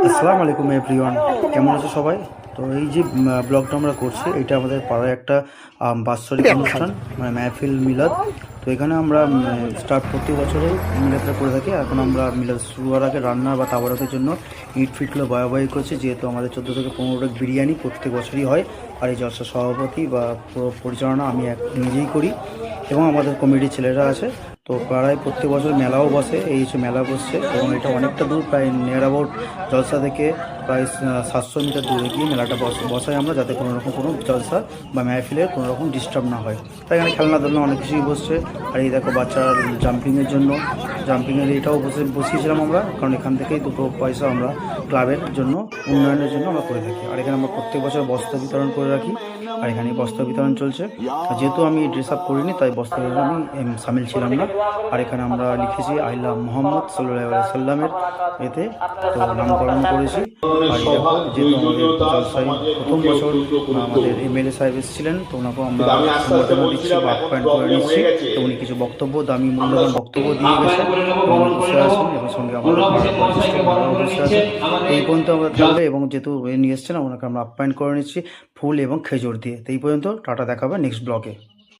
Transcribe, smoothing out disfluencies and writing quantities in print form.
আসসালামু আলাইকুম এভরিওয়ান, কেমন আছো সবাই? তো এই যে ব্লগটা আমরা করছি, এটা আমাদের পাড়ায় একটা বাৎসরিক অনুষ্ঠান, মানে মাহফিল মিলাদ। তো এখানে আমরা স্টার্ট প্রতি বছরই মিলাদটা করে থাকি। এখন আমরা মিলাদ শুরু হওয়ার আগে রান্না বা তাবারকের জন্য ইট ফিটগুলো বয়াবয়ি করছি, যেহেতু আমাদের 14 থেকে 15টা বিরিয়ানি প্রত্যেক বছরই হয়। আর এই জলসার সভাপতি বা পুরো পরিচালনা আমি নিজেই করি, এবং আমাদের কমিটির ছেলেরা আছে। তো পাড়ায় প্রত্যেক বছর মেলাও বসে, এই যে মেলা বসছে, এবং এটা অনেকটা দূর, প্রায় নিয়ার অ্যাবাউট জলসা থেকে প্রায় 700 মিটার দূরে গিয়ে মেলাটা বসাই আমরা, যাতে কোনো রকম কোনো জলসা বা মাহফিলের কোনো রকম ডিস্টার্ব না হয়। তাই এখানে খেলনা ধরনের অনেক কিছুই বসছে। আর এই দেখো বাচ্চারা জাম্পিংয়ের জন্য, জাম্পিংয়ের এটাও বসিয়েছিলাম আমরা, কারণ এখান থেকেই দুটো পয়সা আমরা ক্লাবের জন্য, উন্নয়নের জন্য আমরা করে থাকি। আর এখানে আমরা প্রত্যেক বছর বস্ত্র বিতরণ করে রাখি, আর এখানে বস্ত্র বিতরণ চলছে। যেহেতু আমি ড্রেস আপ করিনি, তাই বস্ত্র বিতরণ আমি সামিল ছিলাম না। আর এখানে আমরা লিখেছি আইলা মোহাম্মদ সাল্লাল্লাহু আলাইহি সাল্লামের এতে, তো নামকরণ করেছি। আর এই দেখো, যেহেতু আমাদের জলসাই প্রথম বছর আমাদের এমএলএ সাহেব এসেছিলেন, তো ওনাকেও আমরা সম্বর্ধনা দিচ্ছি বা আপ্যায়ন করে নিচ্ছি। তো উনি কিছু বক্তব্য, দামি মূল্যবান বক্তব্য দিয়ে গেছেন, তো উনি বসে আছেন, এবং সঙ্গে আমাদের পাড়াও বসে আছেন। এই পর্যন্ত আমরা থাকবে, এবং যেহেতু নিয়ে এসছেন, ওনাকে আমরা আপ্যায়ন করে নিচ্ছি ফুল এবং খেজুর দিয়ে। তো এই পর্যন্ত, টাটা, দেখাবে নেক্সট ব্লগে।